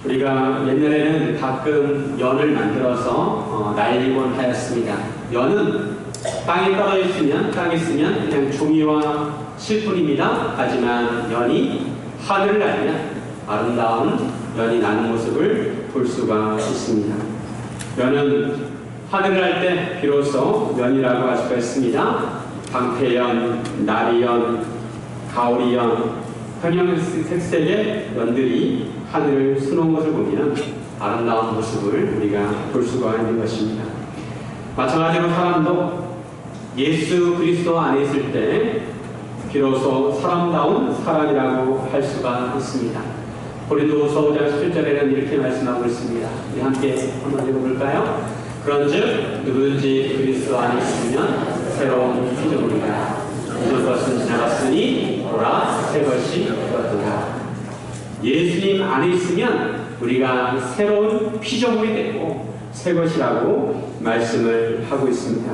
우리가 옛날에는 가끔 연을 만들어서 날리곤 하였습니다. 연은 땅에 땅에 있으면 그냥 종이와 실뿐입니다. 하지만 연이 하늘을 날면 아름다운 연이 나는 모습을 볼 수가 있습니다. 연은 하늘을 날 때 비로소 연이라고 할 수가 있습니다. 방패연, 나리연, 가오리연, 형형색색의 연들이 하늘을 수놓은 것을 보면 아름다운 모습을 우리가 볼 수가 있는 것입니다. 마찬가지로 사람도 예수 그리스도 안에 있을 때 비로소 사람다운 사람이라고 할 수가 있습니다. 고린도후서 5장 17절에는 이렇게 말씀하고 있습니다. 우리 함께 한번 읽어볼까요? 그런즉 누구든지 그리스도 안에 있으면 새로운 피조물이다. 이전 것은 지나갔으니 보라 새 것이 되었도다. 예수님 안에 있으면 우리가 새로운 피조물이 되고 새 것이라고 말씀을 하고 있습니다.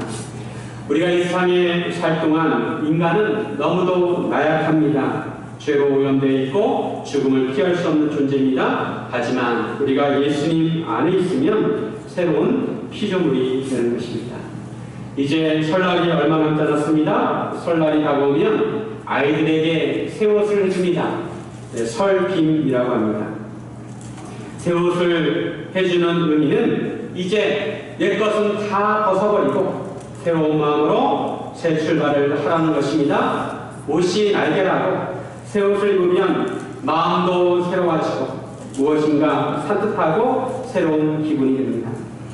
우리가 이 세상에 살 동안 인간은 너무도 나약합니다. 죄로 오염되어 있고 죽음을 피할 수 없는 존재입니다. 하지만 우리가 예수님 안에 있으면 새로운 피조물이 되는 것입니다. 이제 설날이 얼마 남지 않았습니다. 설날이 다가오면 아이들에게 새 옷을 해줍니다. 네, 설빔이라고 합니다. 새 옷을 해주는 의미는 이제 내 것은 다 벗어버리고 새로운 마음으로 새 출발을 하라는 것입니다. 옷이 날개라고 새 옷을 입으면 마음도 새로워지고 무엇인가 산뜻하고 새로운 기분이 됩니다.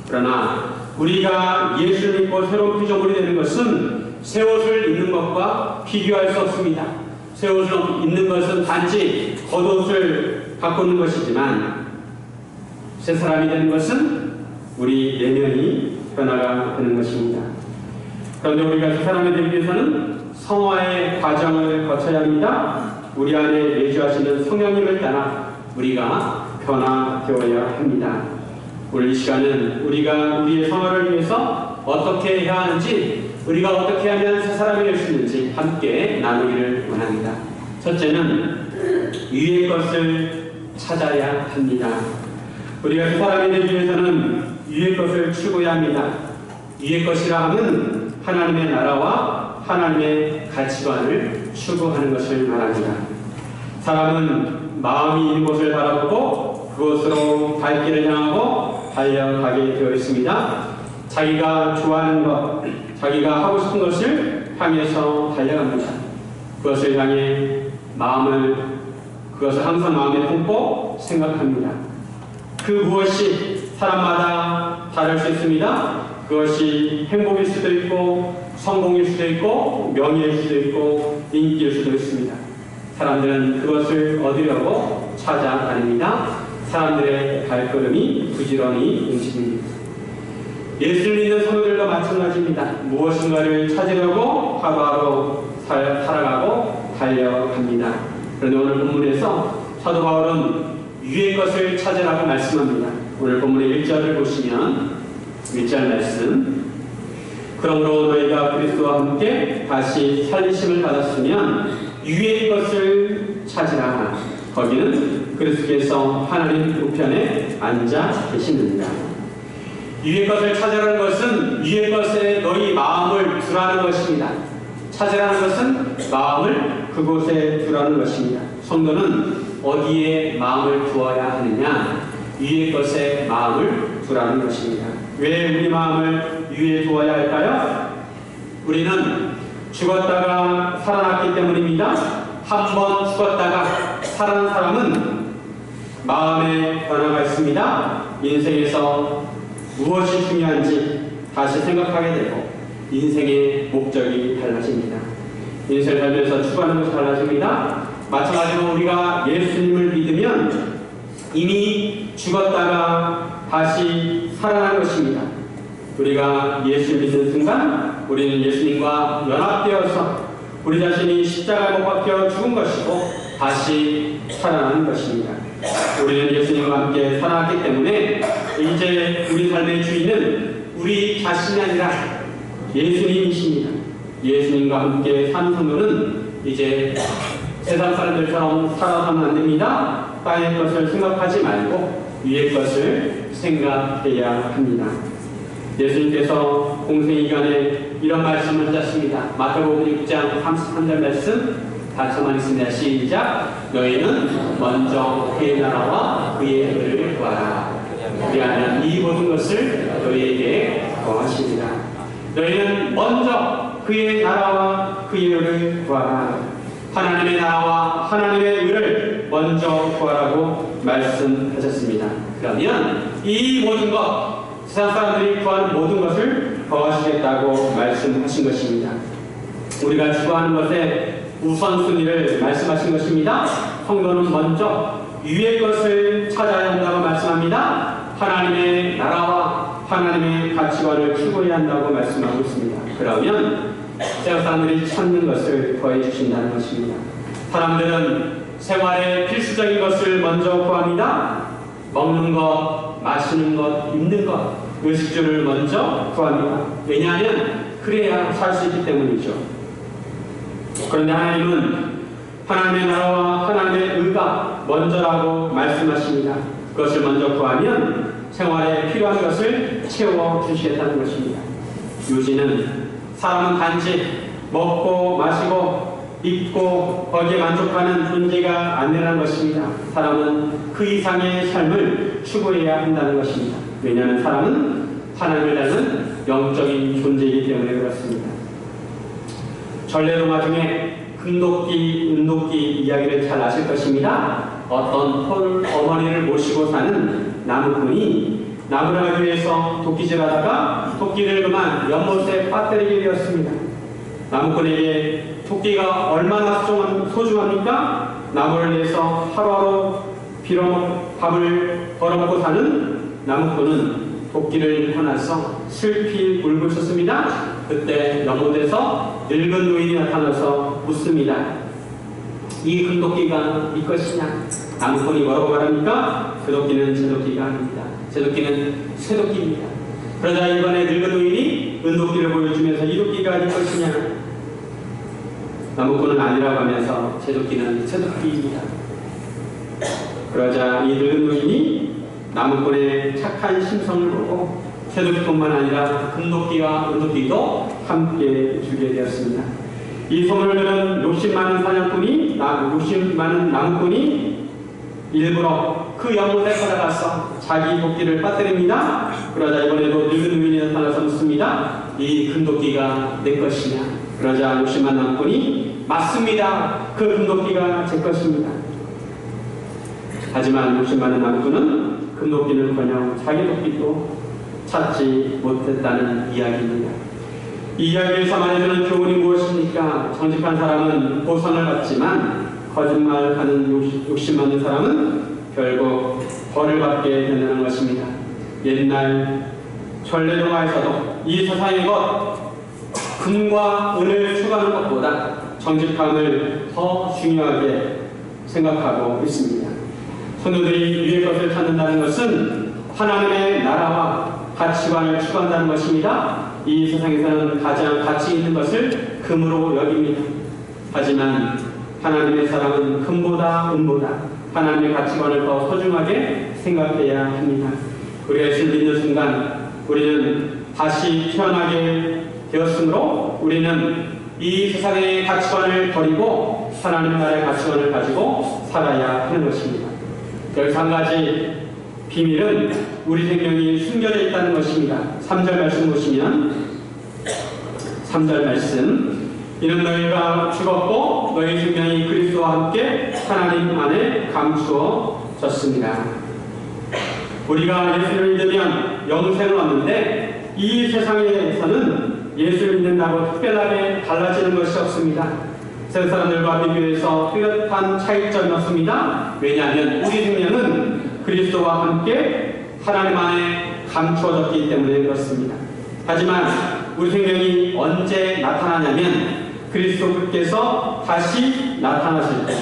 그러나 우리가 예수를 믿고 새로운 피조물이 되는 것은 새 옷을 입는 것과 비교할 수 없습니다. 새 옷을 입는 것은 단지 겉옷을 바꾸는 것이지만 새 사람이 되는 것은 우리 내면이 변화가 되는 것입니다. 그런데 우리가 새 사람이 되기 위해서는 성화의 과정을 거쳐야 합니다. 우리 안에 내주하시는 성령님을 따라 우리가 변화되어야 합니다. 오늘 이 시간은 우리가 우리의 성화를 위해서 어떻게 해야 하는지, 우리가 어떻게 하면 새 사람이 될 수 있는지 함께 나누기를 원합니다. 첫째는 위의 것을 찾아야 합니다. 우리가 새 사람이 되기 위해서는 위의 것을 추구해야 합니다. 위의 것이라 함은 하나님의 나라와 하나님의 가치관을 추구하는 것을 말합니다. 사람은 마음이 있는 곳을 바라보고 그곳으로 갈 길을 향하고 달려가게 되어 있습니다. 자기가 좋아하는 것, 자기가 하고 싶은 것을 향해서 달려갑니다. 그것을 향해 그것을 항상 마음에 품고 생각합니다. 그 무엇이 사람마다 다를 수 있습니다. 그것이 행복일 수도 있고 성공일 수도 있고 명예일 수도 있고 인기일 수도 있습니다. 사람들은 그것을 얻으려고 찾아다닙니다. 사람들의 발걸음이 부지런히 움직입니다. 예수를 믿는 성도들도 마찬가지입니다. 무엇인가를 찾으려고 하루하루 살아가고 달려갑니다. 그런데 오늘 본문에서 사도 바울은 위의 것을 찾으라고 말씀합니다. 오늘 본문의 1절을 보시면 1절 말씀, 그러므로 너희가 그리스도와 함께 다시 살리심을 받았으면 위의 것을 찾으라. 거기는 그리스도께서 하나님 우편에 앉아 계시느니라. 위의 것을 찾으라는 것은 위의 것에 너희 마음을 두라는 것입니다. 찾으라는 것은 마음을 그곳에 두라는 것입니다. 성도는 어디에 마음을 두어야 하느냐? 위의 것에 마음을 두라는 것입니다. 왜 우리 마음을 위에 두어야 할까요? 우리는 죽었다가 살아났기 때문입니다. 한 번 죽었다가 살아난 사람은 마음에 변화가 있습니다. 인생에서 무엇이 중요한지 다시 생각하게 되고 인생의 목적이 달라집니다. 인생을 살면서 추구하는 것이 달라집니다. 마찬가지로 우리가 예수님을 믿으면 이미 죽었다가 다시 살아난 것입니다. 우리가 예수를 믿는 순간 우리는 예수님과 연합되어서 우리 자신이 십자가에 못 박혀 죽은 것이고 다시 살아나는 것입니다. 우리는 예수님과 함께 살아났기 때문에 이제 우리 삶의 주인은 우리 자신이 아니라 예수님이십니다. 예수님과 함께 사는 성도는 이제 세상 사람들처럼 살아서는 안 됩니다. 땅의 것을 생각하지 말고 위의 것을 생각해야 합니다. 예수님께서 공생이간에 이런 말씀을 하셨습니다. 마태복음 6장 33절 말씀 같이 읽습니다. 시작. 너희는 먼저 그의 나라와 그의 의를 구하라. 그리하면 이 모든 것을 너희에게 더하시리라. 너희는 먼저 그의 나라와 그의 의를 구하라. 하나님의 나라와 하나님의 의를 먼저 구하라고 말씀하셨습니다. 그러면 이 모든 것, 세상 사람들이 구하는 모든 것을 더하시겠다고 말씀하신 것입니다. 우리가 추구하는 것에 우선순위를 말씀하신 것입니다. 성도는 먼저 위의 것을 찾아야 한다고 말씀합니다. 하나님의 나라와 하나님의 가치관을 추구해야 한다고 말씀하고 있습니다. 그러면 세상 사람들이 찾는 것을 더해 주신다는 것입니다. 사람들은 생활에 필수적인 것을 먼저 구합니다. 먹는 것, 마시는 것, 입는 것, 의식주를 먼저 구합니다. 왜냐하면 그래야 살 수 있기 때문이죠. 그런데 하나님은 하나님의 나라와 하나님의 의가 먼저라고 말씀하십니다. 그것을 먼저 구하면 생활에 필요한 것을 채워주시겠다는 것입니다. 요지는 사람은 단지 먹고 마시고 입고 거기에 만족하는 존재가 아니라는 것입니다. 사람은 그 이상의 삶을 추구해야 한다는 것입니다. 왜냐하면 사람은 하나님을 닮은 영적인 존재이기 때문에 그렇습니다. 전래동화 중에 금도끼, 은도끼 이야기를 잘 아실 것입니다. 어떤 홀 어머니를 모시고 사는 나무꾼이 나무를 하기 위해서 도끼질하다가 도끼를 그만 연못에 빠뜨리게 되었습니다. 나무꾼에게 도끼가 얼마나 소중합니까? 나무를 위해서 하루하루 밥을 벌어먹고 사는 나무꾼은 도끼를 펴놔서 슬피 울고 쳤습니다. 그때 연못에서 늙은 노인이 나타나서 묻습니다. 이 금도끼가 네 것이냐? 나무꾼이 뭐라고 말합니까? 그 도끼는 제 도끼가 아닙니다. 제 도끼는 새 도끼입니다. 그러자 이번에 늙은 노인이 은도끼를 보여주면서 이 도끼가 네 것이냐? 나무꾼은 아니라고 하면서 제 도끼는 새 도끼입니다. 그러자 이 늙은 노인이 나무꾼의 착한 심성을 보고 새도끼뿐만 아니라 금도끼와 은도끼도 함께 주게 되었습니다. 이 소문을 들은 욕심 많은 사냥꾼이, 욕심 많은 나무꾼이 일부러 그 연못에 찾아가서 자기 도끼를 빠뜨립니다. 그러자 이번에도 늙은 노인이 나타나서 묻습니다. 이 금도끼가 내 것이냐? 그러자 욕심 많은 나무꾼이 맞습니다. 그 금도끼가 제 것입니다. 하지만 욕심 많은 나무꾼은 금도끼는커녕 자기 도끼도 찾지 못했다는 이야기입니다. 이 이야기에서 말해주는 교훈이 무엇입니까? 정직한 사람은 보상을 받지만 거짓말하는 욕심 많은 사람은 결국 벌을 받게 된다는 것입니다. 옛날 전래동화에서도 이 세상의 것, 금과 은을 추구하는 것보다 정직함을 더 중요하게 생각하고 있습니다. 성도들이 위의 것을 찾는다는 것은 하나님의 나라와 가치관을 추구한다는 것입니다. 이 세상에서는 가장 가치 있는 것을 금으로 여깁니다. 하지만 하나님의 사랑은 금보다 은보다 하나님의 가치관을 더 소중하게 생각해야 합니다. 우리가 예수를 믿는 순간 우리는 다시 태어나게 되었으므로 우리는 이 세상의 가치관을 버리고 하나님의 나라의 가치관을 가지고 살아야 하는 것입니다. 여기서 한 가지 비밀은 우리 생명이 숨겨져 있다는 것입니다. 3절 말씀 보시면 3절 말씀 이는 너희가 죽었고 너희 생명이 그리스도와 함께 하나님 안에 감추어졌습니다. 우리가 예수를 믿으면 영생을 얻는데 이 세상에서는 예수를 믿는다고 특별하게 달라지는 것이 없습니다. 세상 사람들과 비교해서 뚜렷한 차이점이 없습니다. 왜냐하면 우리 생명은 그리스도와 함께 하나님 안에 감추어졌기 때문에 그렇습니다. 하지만 우리 생명이 언제 나타나냐면 그리스도께서 다시 나타나실 때,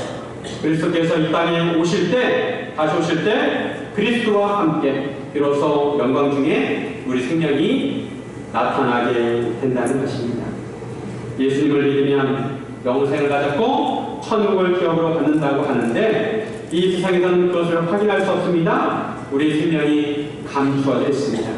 그리스도께서 이 땅에 오실 때, 다시 오실 때 그리스도와 함께 비로소 영광 중에 우리 생명이 나타나게 된다는 것입니다. 예수님을 믿으면 영생을 가졌고 천국을 기업으로 받는다고 하는데 이 세상에서는 그것을 확인할 수 없습니다. 우리 생명이 감추어져 있습니다.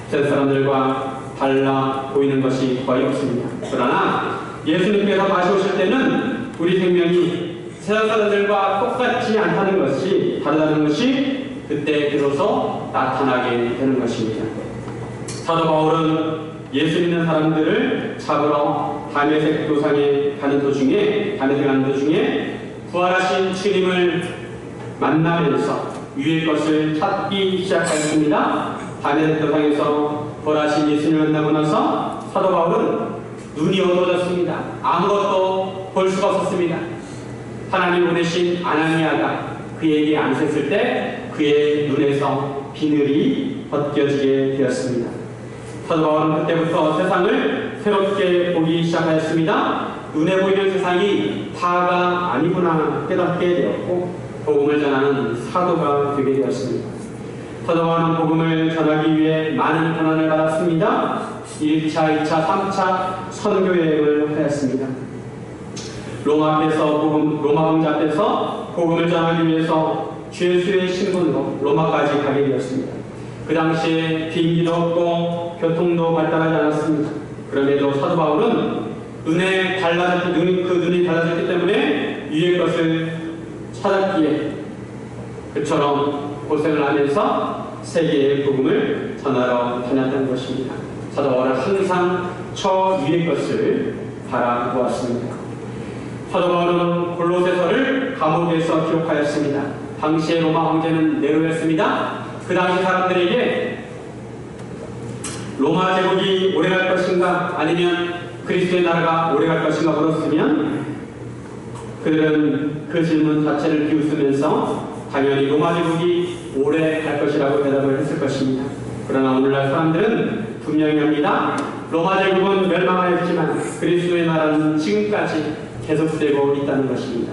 세상 사람들과 달라 보이는 것이 거의 없습니다. 그러나 예수님께서 다시 오실 때는 우리 생명이 세상 사람들과 똑같지 않다는 것이, 다르다는 것이 그때 비로소 나타나게 되는 것입니다. 사도 바울은 예수 믿는 사람들을 잡으러 다메섹 도상에 가는 도중에 부활하신 주님을 만나면서 위의 것을 찾기 시작하였습니다. 다메섹 도상에서 부활하신 예수님을 만나고 나서 사도 바울은 눈이 어두워졌습니다. 아무것도 볼 수가 없었습니다. 하나님 보내신 아나니아가 그에게 안섰을 때 그의 눈에서 비늘이 벗겨지게 되었습니다. 사도 바울은 그때부터 세상을 새롭게 보기 시작하였습니다. 눈에 보이는 세상이 다가 아니구나 깨닫게 되었고 복음을 전하는 사도가 되게 되었습니다. 사도 바울은 복음을 전하기 위해 많은 고난을 받았습니다. 1차, 2차, 3차 선교여행을 하였습니다. 로마 왕자 앞에서 복음을 전하기 위해서 죄수의 신분으로 로마까지 가게 되었습니다. 그 당시에 비행기도 없고 교통도 발달하지 않았습니다. 그럼에도 사도 바울은 눈이 달라졌기 때문에 위의 것을 찾았기에 그처럼 고생을 하면서 세계의 복음을 전하러 다녔던 것입니다. 사도 바울은 항상 저 위의 것을 바라보았습니다. 사도 바울은 골로새서를 감옥에서 기록하였습니다. 당시의 로마 황제는 네로였습니다. 그 당시 사람들에게 로마 제국이 오래갈 것인가 아니면 그리스도의 나라가 오래갈 것인가 물었으면 그들은 그 질문 자체를 비웃으면서 당연히 로마 제국이 오래갈 것이라고 대답을 했을 것입니다. 그러나 오늘날 사람들은 분명히 합니다. 로마 제국은 멸망하였지만 그리스도의 나라는 지금까지 계속되고 있다는 것입니다.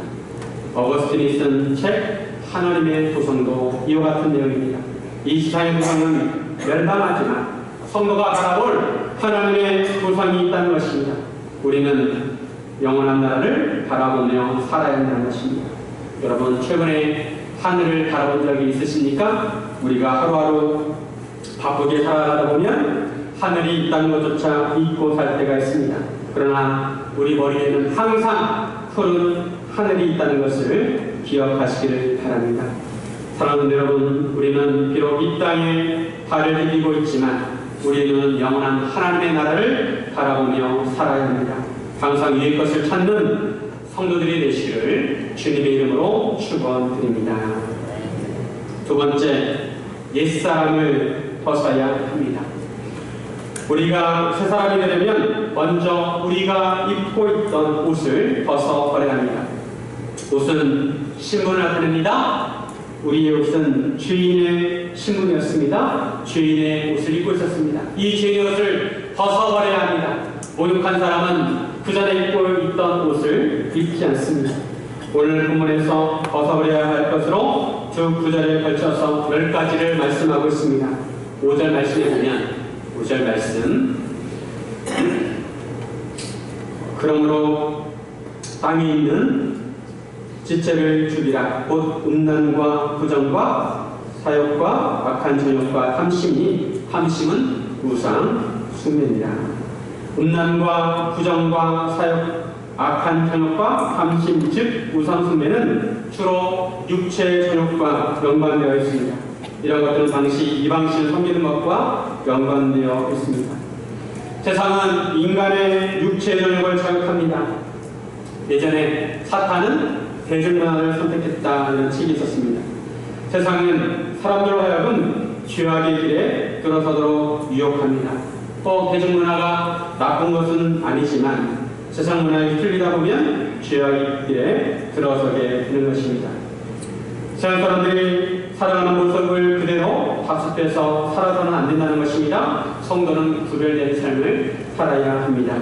어거스틴이 쓴 책 하나님의 도성도 이와 같은 내용입니다. 이 세상의 도성은 멸망하지만 성도가 바라볼 하나님의 도성이 있다는 것입니다. 우리는 영원한 나라를 바라보며 살아야 한다는 것입니다. 여러분 최근에 하늘을 바라본 적이 있으십니까? 우리가 하루하루 바쁘게 살아가다 보면 하늘이 있다는 것조차 잊고 살 때가 있습니다. 그러나 우리 머리에는 항상 푸른 하늘이 있다는 것을 기억하시기를 바랍니다. 사랑하는 여러분, 우리는 비록 이 땅에 발을 디디고 있지만 우리는 영원한 하나님의 나라를 바라보며 살아야 합니다. 항상 위의 것을 찾는 성도들이 되시기를 주님의 이름으로 축원드립니다. 두 번째, 옛사람을 벗어야 합니다. 우리가 새 사람이 되려면 먼저 우리가 입고 있던 옷을 벗어버려야 합니다. 옷은 신분을 나타냅니다. 우리의 옷은 주인의 신분이었습니다. 주인의 옷을 입고 있었습니다. 이 주인의 옷을 벗어버려야 합니다. 모욕한 사람은 그 전에 입고 있던 옷을 입지 않습니다. 오늘 본문에서 벗어버려야 할 것으로 두 구절에 걸쳐서 10가지를 말씀하고 있습니다. 5절 말씀에 보면 5절 말씀 그러므로 땅에 있는 지체를 죽이라. 곧 음란과 부정과 사욕과 악한 정욕과 탐심은 우상 숭배니라. 음란과 부정과 사욕, 악한 정욕과 탐심 즉 우상 숭배는 주로 육체의 정욕과 연관되어 있습니다. 이런 것들은 당시 이방신을 섬기는 것과 연관되어 있습니다. 세상은 인간의 육체의 정욕을 자극합니다. 예전에 사탄은 대중문화를 선택했다는 책이 있었습니다. 세상은 사람들로 하여금 죄악의 길에 들어서도록 유혹합니다. 또 대중문화가 나쁜 것은 아니지만 세상 문화에 틀리다 보면 죄악의 길에 들어서게 되는 것입니다. 세상 사람들이 살아가는 모습을 그대로 답습해서 살아서는 안 된다는 것입니다. 성도는 구별된 삶을 살아야 합니다.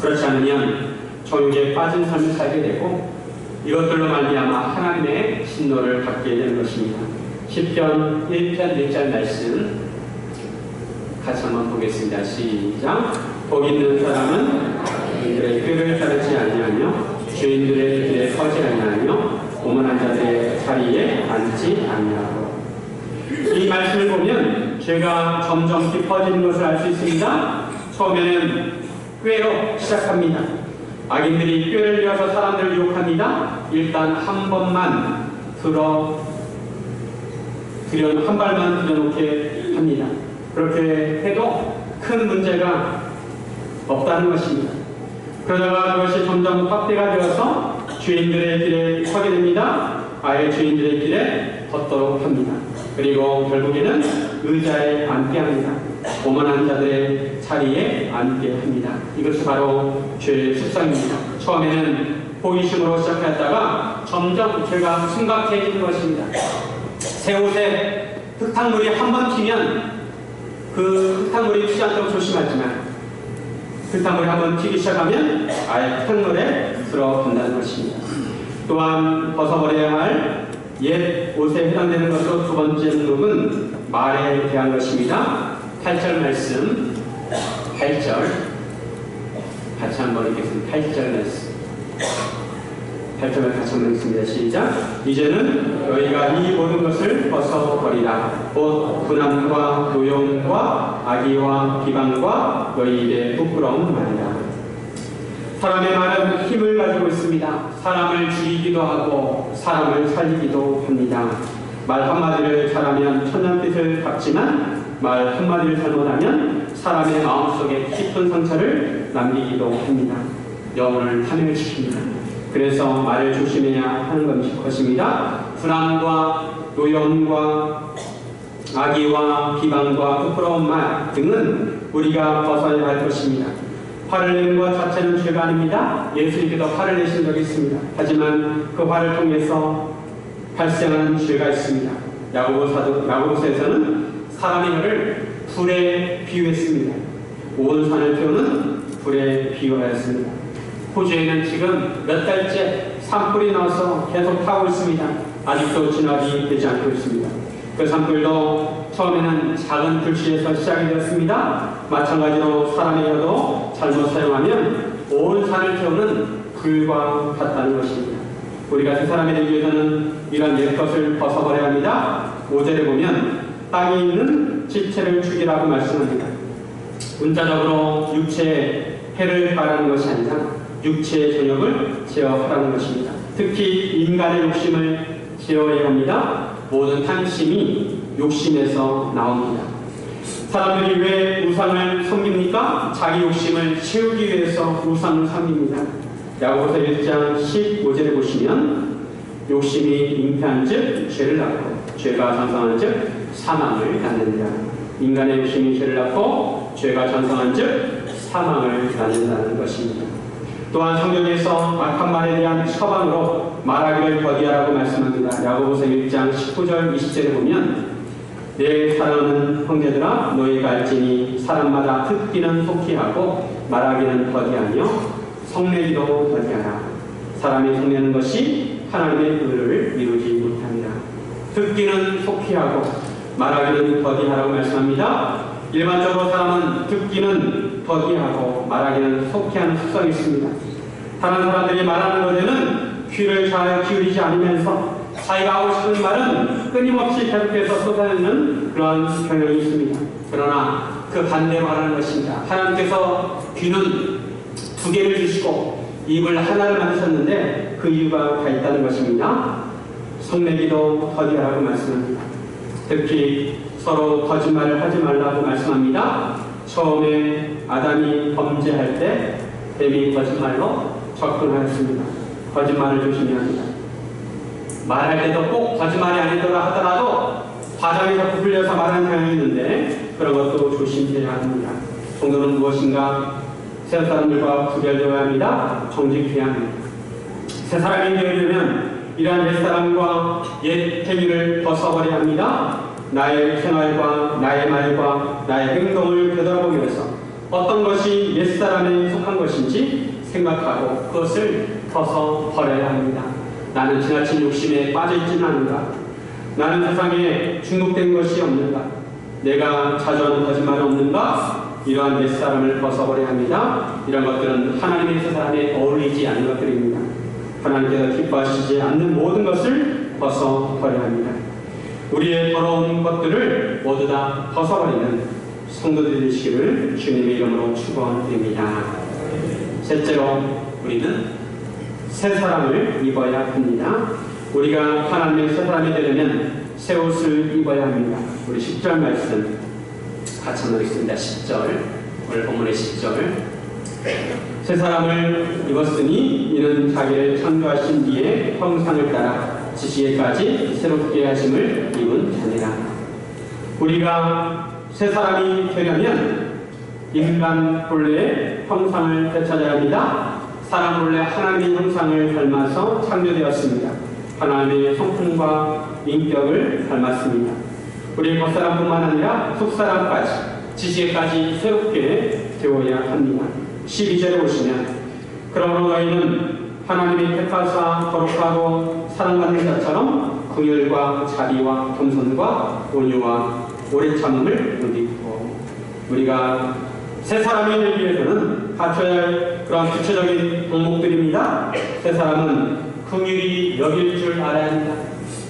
그렇지 않으면 정욕에 빠진 삶을 살게 되고 이것들로 말미암아 하나님의 진노를 받게 되는 것입니다. 시편 1편 1절 말씀 같이 한번 보겠습니다. 시작. 복 있는 사람은 주인들의 꾀를 따르지 아니하며 주인들의 길에 서지 아니하며 오만한 자들의 자리에 앉지 아니하고. 이 말씀을 보면 죄가 점점 깊어지는 것을 알 수 있습니다. 처음에는 꾀로 시작합니다. 악인들이 꾀를 이어서 사람들을 유혹합니다. 일단 한 번만 한 발만 들여놓게 합니다. 그렇게 해도 큰 문제가 없다는 것입니다. 그러다가 그것이 점점 확대가 되어서 주인들의 길에 서게 됩니다. 아예 주인들의 길에 걷도록 합니다. 그리고 결국에는 의자에 앉게 합니다. 오만한 자들의 자리에 앉게 합니다. 이것이 바로 죄의 습성입니다. 처음에는 호기심으로 시작했다가 점점 죄가 심각해지는 것입니다. 새 옷에 흙탕물이 한 번 튀면 그 흙탕물이 튀지 않도록 조심하지만 흙탕물이 한 번 튀기 시작하면 아예 흙탕물에 들어간다는 것입니다. 또한 벗어버려야 할 옛 옷에 해당되는 것으로 두 번째 목록은 말에 대한 것입니다. 8절 말씀, 8절 같이 한번 읽겠습니다. 8절 말씀 8절을 같이 한번 읽습니다. 시작. 이제는 너희가 이 모든 것을 벗어버리라. 곧 분함과 노여움과 악의와 비방과 너희 입의 부끄러운 말이라. 사람의 말은 힘을 가지고 있습니다. 사람을 죽이기도 하고 사람을 살리기도 합니다. 말 한마디를 잘하면 천년빛을 갚지만 말 한마디를 잘못하면 사람의 마음속에 깊은 상처를 남기기도 합니다. 영혼을 파멸을 시킵니다. 그래서 말을 조심해야 하는 것입니다. 분함과 노여움과 악의와 비방과 부끄러운 말 등은 우리가 벗어야 할 것입니다. 화를 내는 것 자체는 죄가 아닙니다. 예수님께서 화를 내신 적이 있습니다. 하지만 그 화를 통해서 발생하는 죄가 있습니다. 야고보서에서는 사람의 혀를 불에 비유했습니다. 온 산을 태우는 불에 비유하였습니다. 호주에는 지금 몇 달째 산불이 나와서 계속 타고 있습니다. 아직도 진압이 되지 않고 있습니다. 그 산불도 처음에는 작은 불씨에서 시작이 되었습니다. 마찬가지로 사람의 혀도 잘못 사용하면 온 산을 태우는 불과 같다는 것입니다. 우리 같은 사람이 되기 위해서는 이런 옛것을 벗어버려야 합니다. 5절에 보면 땅에 있는 지체를 죽이라고 말씀합니다. 문자적으로 육체에 해를 가하는 것이 아니라 육체의 전역을 제어하라는 것입니다. 특히 인간의 욕심을 제어해야 합니다. 모든 탐심이 욕심에서 나옵니다. 사람들이 왜 우상을 섬깁니까? 자기 욕심을 채우기 위해서 우상을 섬깁니다. 야고보서 1장 15절에 보시면 욕심이 잉태한 즉 죄를 낳고 죄가 장성한 즉 사망을 낳는다. 인간의 욕심이 죄를 낳고 죄가 장성한 즉 사망을 낳는다는 것입니다. 또한 성경에서 악한 말에 대한 처방으로 말하기를 더디하라고 말씀합니다. 야고보서 1장 19절 20절에 보면 내 사랑하는 형제들아 너희가 알지니 사람마다 듣기는 속히 하고 말하기는 더디하며 성내기도 더디하라. 사람이 성내는 것이 하나님의 의를 이루지 못합니다. 듣기는 속히 하고 말하기는 더디하라고 말씀합니다. 일반적으로 사람은 듣기는 더디하고 말하기는 속히 하는 습성이 있습니다. 다른 사람들이 말하는 것에는 귀를 잘 기울이지 않으면서 자기가 하고 싶은 말은 끊임없이 계속해서 쏟아내는 그런 경향이 있습니다. 그러나 그 반대로 하라는 것입니다. 하나님께서 귀는 두 개를 주시고 입을 하나를 만드셨는데 그 이유가 다 있다는 것입니다. 성내기도 더디하라고 말씀합니다. 특히 서로 거짓말을 하지 말라고 말씀합니다. 처음에 아담이 범죄할 때 뱀이 거짓말로 접근하였습니다. 거짓말을 조심해야 합니다. 말할 때도 꼭 거짓말이 아니더라 하더라도 과정에서 부풀려서 말하는 경향이 있는데 그런 것도 조심해야 합니다. 성도는 무엇인가 새 사람들과 구별되어야 합니다. 정직해야 합니다. 새 사람이 되려면 이러한 옛 사람과 옛 행위를 벗어버려야 합니다. 나의 생활과 나의 말과 나의 행동을 되돌아보면서 어떤 것이 옛 사람에 속한 것인지 생각하고 그것을 벗어버려야 합니다. 나는 지나친 욕심에 빠져있지는 않은가? 나는 세상에 중독된 것이 없는가? 내가 자주 하는 거짓말이 없는가? 이러한 옛사람을 벗어버려야 합니다. 이런 것들은 하나님의 새 사람에 어울리지 않는 것들입니다. 하나님께서 기뻐하시지 않는 모든 것을 벗어버려야 합니다. 우리의 더러운 것들을 모두 다 벗어버리는 성도들 되시기를 주님의 이름으로 축원드립니다. 셋째로 우리는 새 사람을 입어야 합니다. 우리가 하나님의 새 사람이 되려면 새 옷을 입어야 합니다. 우리 10절 말씀 같이 한번 읽습니다. 10절, 오늘 본문의 10절. 새 사람을 입었으니 이는 자기를 창조하신 이의 형상을 따라 지시에까지 새롭게 하심을 입은 자니라. 우리가 새 사람이 되려면 인간 본래의 형상을 되찾아야 합니다. 사람 본래 하나님의 형상을 닮아서 창조되었습니다. 하나님의 성품과 인격을 닮았습니다. 우리 겉사람뿐만 아니라 속사람까지 지시에까지 새롭게 되어야 합니다. 12절에 보시면 그러므로 너희는 하나님의 택하사 거룩하고 사랑받는 자처럼 긍휼과 자비와 겸손과 온유와 오래 참음을 누리고. 우리가 새 사람이 되기 위해서는 갖춰야 할 그런 구체적인 덕목들입니다. 새 사람은 긍휼히 여길 줄 알아야 합니다.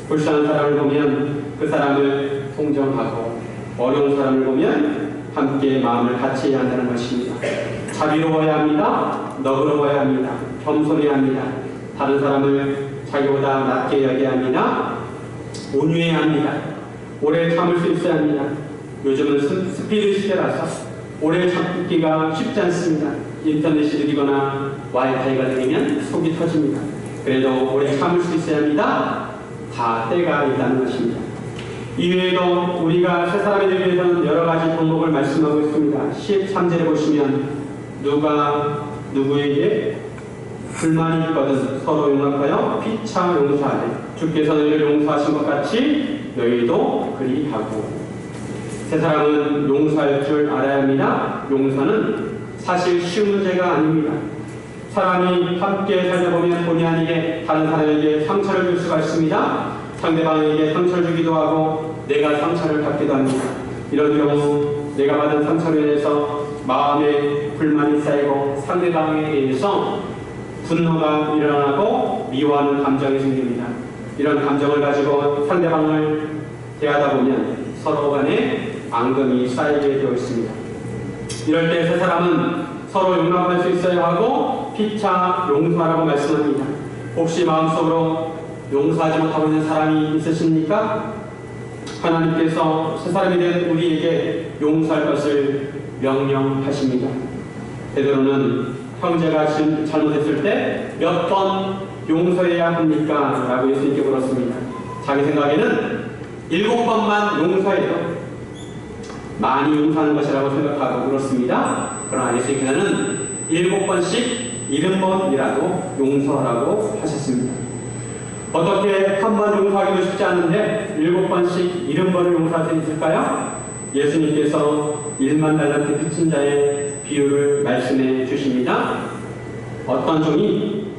불쌍한 사람을 보면 그 사람을 동정하고 어려운 사람을 보면 함께 마음을 같이 해야 한다는 것입니다. 자비로워야 합니다. 너그러워야 합니다. 겸손해야 합니다. 다른 사람을 자기보다 낮게 여겨야 합니다. 온유해야 합니다. 오래 참을 수 있어야 합니다. 요즘은 스피드 시대라서 오래 참기가 쉽지 않습니다. 인터넷이 느리거나 와이파이가 느리면 속이 터집니다. 그래도 오래 참을 수 있어야 합니다. 다 때가 있다는 것입니다. 이외에도 우리가 새 사람이 되기 위해서는 여러 가지 방법을 말씀하고 있습니다. 13절에 보시면 누가 누구에게 불만이 있거든 서로 용납하여 피차 용서하되 주께서 너희를 용서하신 것 같이 너희도 그리하고. 새 사람은 용서할 줄 알아야 합니다. 용서는 사실 쉬운 문제가 아닙니다. 사람이 함께 살다 보면 본의 아니게 다른 사람에게 상처를 줄 수가 있습니다. 상대방에게 상처를 주기도 하고 내가 상처를 받기도 합니다. 이런 경우 내가 받은 상처로 인해서 마음에 불만이 쌓이고 상대방에 의해서 분노가 일어나고 미워하는 감정이 생깁니다. 이런 감정을 가지고 상대방을 대하다 보면 서로 간에 앙금이 쌓이게 되어 있습니다. 이럴 때 새 사람은 서로 용납할 수 있어야 하고 피차 용서하라고 말씀합니다. 혹시 마음속으로 용서하지 못하고 있는 사람이 있으십니까? 하나님께서 새 사람이 된 우리에게 용서할 것을 명령하십니다. 베드로는 형제가 잘못했을 때 몇 번 용서해야 합니까? 라고 예수님께 물었습니다. 자기 생각에는 7번만 용서해도 많이 용서하는 것이라고 생각하고 그렇습니다. 그러나 예수님께서는 7번씩 70번이라도 용서하라고 하셨습니다. 어떻게 한 번 용서하기도 쉽지 않은데 7번씩 70번을 용서할 수 있을까요? 예수님께서 1만 달란트 빚진 자의 비유를 말씀해 주십니다. 어떤 종이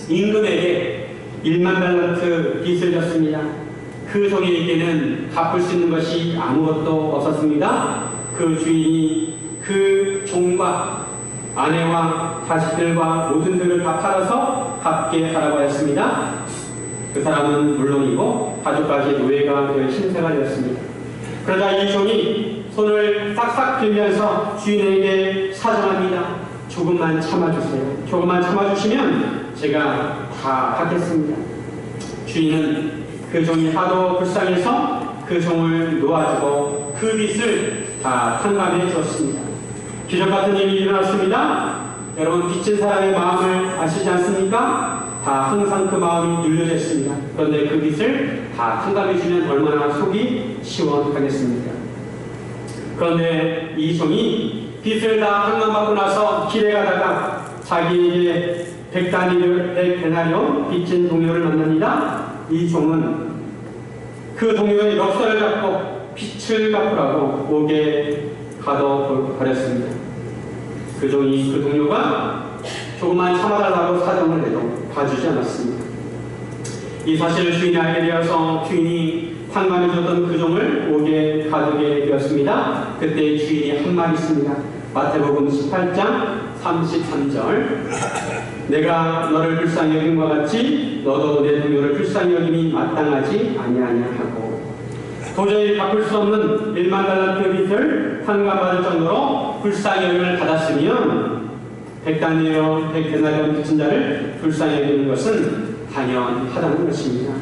임금에게 1만 달란트 빚을 졌습니다. 그 종에게는 갚을 수 있는 것이 아무것도 없었습니다. 그 주인이 그 종과 아내와 자식들과 모든 것을 다 팔아서 갚게 하라고 했습니다. 그 사람은 물론이고 가족까지 노예가 되어 신세가 되었습니다. 그러자 이 종이 손을 싹싹 빌면서 주인에게 사정합니다. 조금만 참아주세요. 조금만 참아주시면 제가 다 갚겠습니다. 주인은 그 종이 하도 불쌍해서 그 종을 놓아주고 그 빚을 다 탕감해 주었습니다. 기적 같은 일이 일어났습니다. 여러분 빚진 사람의 마음을 아시지 않습니까? 다 항상 그 마음이 눌려져 있습니다. 그런데 그 빚을 다 탕감해 주면 얼마나 속이 시원하겠습니까? 그런데 이 종이 빚을 다 탕감받고 나서 길에 가다가 자기에게 100데나리온 빚진 동료를 만납니다. 이 종은 그 동료의 멱살을 잡고 빚을 갚으라고 옥에 가둬버렸습니다. 그 종이 그 동료가 조금만 참아달라고 사정을 해도 봐주지 않았습니다. 이 사실을 주인이 알게 되어서 주인이 탕감해줬던 그 종을 옥에 가두게 되었습니다. 그때 주인이 한 말이 있습니다. 마태복음 18장 33절 내가 너를 불쌍히 여긴 것 같이 너도 내 동료를 불쌍히 여김이 마땅하지 아니하냐 하고. 도저히 갚을 수 없는 1만 달란트 빚을 환갑받을 정도로 불쌍히 여김을 받았으면 100다니엘 100데나리온 빚진 자를 불쌍히 여기는 것은 당연하다는 것입니다.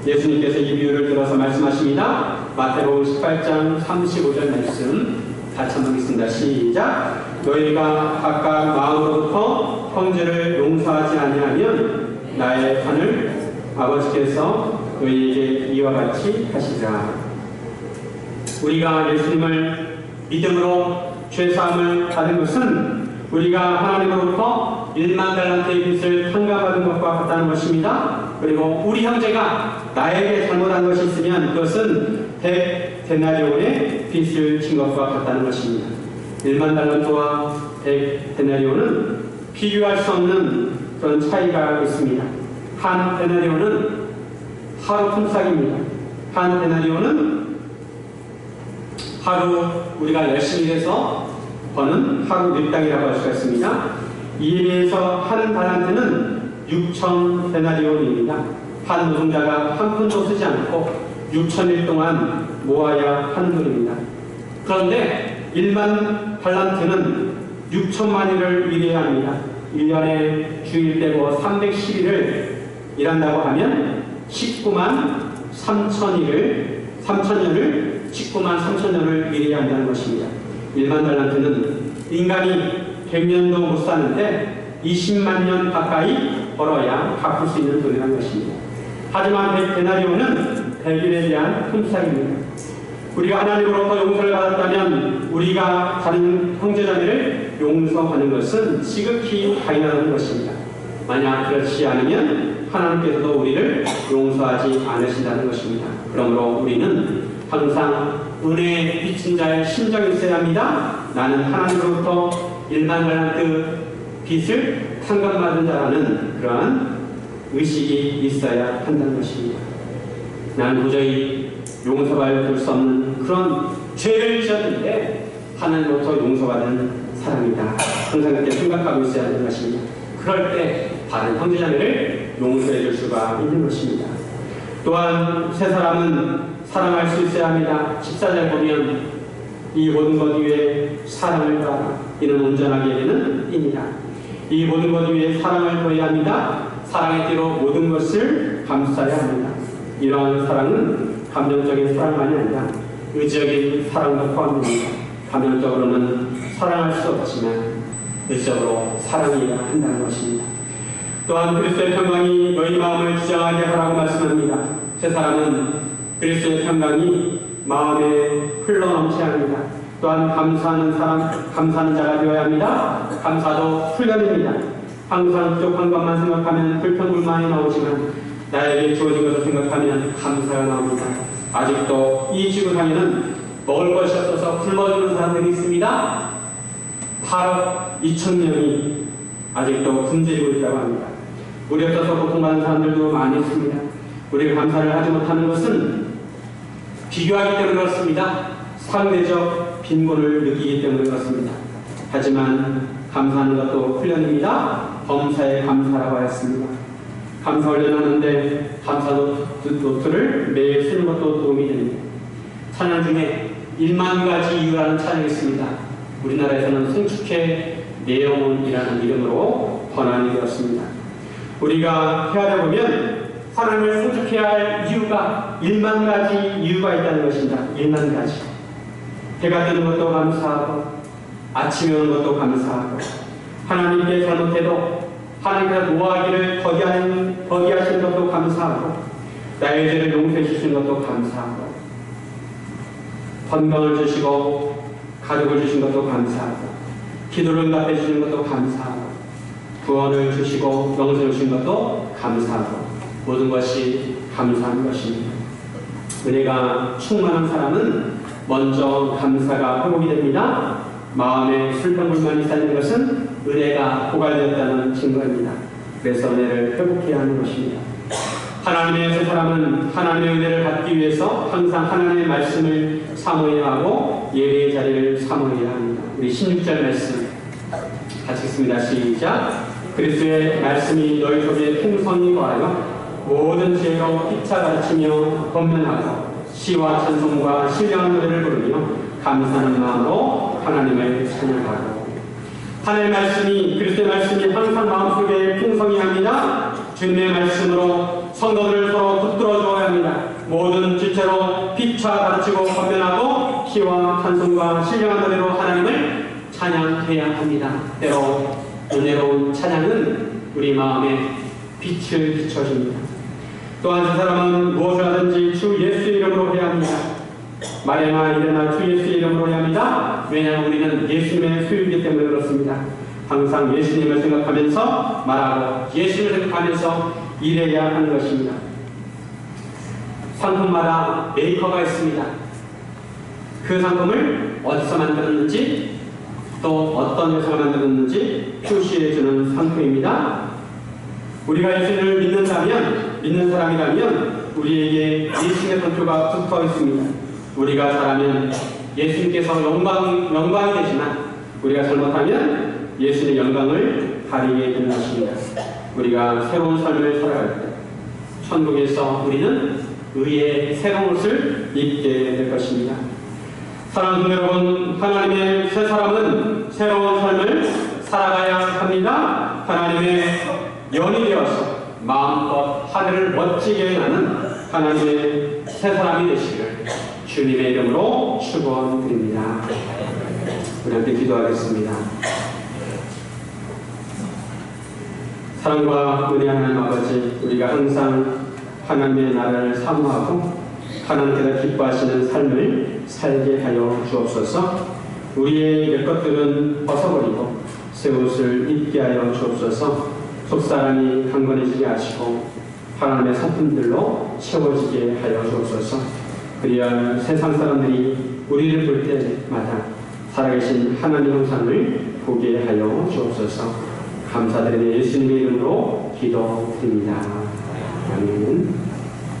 예수님께서 이 비유를 들어서 말씀하십니다. 마태복음 18장 35절 말씀 같이 한번 읽습니다. 시작. 너희가 각각 마음으로부터 형제를 용서하지 아니하면 나의 판을 아버지께서 너희에게 이와 같이 하시리라. 우리가 예수님을 믿음으로 죄사함을 받은 것은 우리가 하나님으로부터 1만 달란트의 빚을 환갑받은 것과 같다는 것입니다. 그리고 우리 형제가 나에게 잘못한 것이 있으면 그것은 100데나리온의 빚을 진 것과 같다는 것입니다. 1만 달란트와 100데나리온은 비교할 수 없는 그런 차이가 있습니다. 한 데나리온은 하루 품삯입니다. 한 데나리온은 하루 우리가 열심히 해서 버는 하루 일당이라고 할 수가 있습니다. 이에 비해서 한 달란트는 6천 데나리온입니다. 한 노동자가 한 푼도 쓰지 않고 6천일 동안 모아야 하는 돈입니다. 그런데 1만 달란트는 6천만 일을 일해야 합니다. 1년에 주일 빼고 310일을 일한다고 하면 19만 3천년을 19만 3천년을 일해야 한다는 것입니다. 1만 달란트는 인간이 100년도 못 사는데 20만 년 가까이 벌어야 갚을 수 있는 돈이라는 것입니다. 하지만 100데나리온은 100일에 대한 품삯입니다. 우리가 하나님으로부터 용서를 받았다면 우리가 다른 형제자매를 용서하는 것은 지극히 당연한 것입니다. 만약 그렇지 않으면 하나님께서도 우리를 용서하지 않으신다는 것입니다. 그러므로 우리는 항상 은혜에 빚진 자의 심정이 있어야 합니다. 나는 하나님으로부터 1만 달란트 빚을 상감받은 자라는 그러한 의식이 있어야 한다는 것입니다. 나는 도저히 용서받을 수 없는 그런 죄를 지었는데 하나님으로부터 용서받은 사람이다. 항상 그렇게 생각하고 있어야 하는 것입니다. 그럴 때 다른 형제자매를 용서해 줄 수가 있는 것입니다. 또한 세 사람은 사랑할 수 있어야 합니다. 14절 보면 이 모든 것 위에 사랑을 더하라. 이는 온전하게 되는 이니라. 이 모든 것 위에 사랑을 더해야 합니다. 사랑의 뒤로 모든 것을 감싸야 합니다. 이러한 사랑은 감정적인 사랑만이 아니라 의지적인 사랑도 포함됩니다. 감정적으로는 사랑할 수 없지만 의지적으로 사랑해야 한다는 것입니다. 또한 그리스도의 평강이 너희 마음을 지정하게 하라고 말씀합니다. 세 사람은 그리스도의 평강이 마음에 흘러넘쳐야 합니다. 또한 감사하는 자가 되어야 합니다. 감사도 훈련입니다. 항상 부족한 것만 생각하면 불평불만이 나오지만 나에게 주어진 것을 생각하면 감사가 나옵니다. 아직도 이 지구상에는 먹을 것이 없어서 굶어 죽는 사람들이 있습니다. 8억 2천 명이 아직도 굶주리고 있다고 합니다. 물이 없어서 고통받는 사람들도 많이 있습니다. 우리가 감사를 하지 못하는 것은 비교하기 때문에 그렇습니다. 상대적 빈곤을 느끼기 때문에 그렇습니다. 하지만 감사하는 것도 훈련입니다. 범사에 감사라고 하였습니다. 감사 훈련하는데 감사 노트를 매일 쓰는 것도 도움이 됩니다. 찬양 중에 1만 가지 이유라는 찬양이 있습니다. 우리나라에서는 송축회 내용이라는 이름으로 번안이 되었습니다. 우리가 헤아려 보면 하나님을 송축해야 할 이유가 1만 가지 이유가 있다는 것입니다. 1만 가지. 해가 뜨는 것도 감사하고 아침에 오는 것도 감사하고 하나님께 잘못해도 하나님께서 노하기를 거기하신 것도 감사하고 나의 죄를 용서해 주신 것도 감사하고 건강을 주시고 가족을 주신 것도 감사하고 기도를 응답해 주신 것도 감사하고 구원을 주시고 영생을 주신 것도 감사하고 모든 것이 감사한 것입니다. 은혜가 충만한 사람은 먼저 감사가 회복이 됩니다. 마음에 불평불만이 쌓이는 것은 은혜가 고갈되었다는 증거입니다. 그래서 은혜를 회복해야 하는 것입니다. 하나님의 새 사람은 하나님의 은혜를 받기 위해서 항상 하나님의 말씀을 사모해야 하고 예배의 자리를 사모해야 합니다. 우리 16절 말씀 같이 읽습니다. 시작. 그리스도의 말씀이 너희 속에 풍성히 거하여 모든 죄로 피차 가르치며 권면하고 시와 찬송과 신령한 노래를 부르며 감사하는 마음으로 하나님을 찬양하고 하나님의 말씀이 그리스도의 말씀이 항상 마음속에 풍성해합니다. 주님의 말씀으로 성도들을 서로 붙들어 주어야 합니다. 모든 지체로 피차 가르치고 권면하고 시와 찬송과 신령한 노래로 하나님을 찬양해야 합니다. 때로 은혜로운 찬양은 우리 마음에 빛을 비춰줍니다. 또한 그 사람은 무엇을 하든지 주 예수 이름으로 해야 합니다. 말해나 이래나 주 예수 이름으로 해야 합니다. 왜냐하면 우리는 예수님의 소유이기 때문에 그렇습니다. 항상 예수님을 생각하면서 말하고 예수님을 생각하면서 일해야 하는 것입니다. 상품마다 메이커가 있습니다. 그 상품을 어디서 만들었는지 또 어떤 회사가 만들었는지 표시해주는 상품입니다. 우리가 예수님을 믿는 사람이라면 우리에게 예수님의 상표가 붙어 있습니다. 우리가 잘하면 예수님께서 영광이 되지만 우리가 잘못하면 예수님의 영광을 가리게 되는 것입니다. 우리가 새로운 삶을 살아갈 때 천국에서 우리는 의의 새로운 옷을 입게 될 것입니다. 사랑하는 여러분, 하나님의 새 사람은 새로운 삶을 살아가야 합니다. 하나님의 연이 되어서 마음껏 하늘을 멋지게 나는 하나님의 새 사람이 되시기를 주님의 이름으로 축원드립니다. 우리 함께 기도하겠습니다. 사랑과 은혜 하나님 아버지, 우리가 항상 하나님의 나라를 사모하고 하나님께서 기뻐하시는 삶을 살게 하여 주옵소서. 우리의 옛 것들은 벗어버리고 새 옷을 입게 하여 주옵소서. 속사람이 강건해지게 하시고 하나님의 성품들로 채워지게 하여 주옵소서. 그리하여 세상 사람들이 우리를 볼 때마다 살아계신 하나님 형상을 보게 하여 주옵소서. 감사드리며 예수님의 이름으로 기도드립니다. 아멘.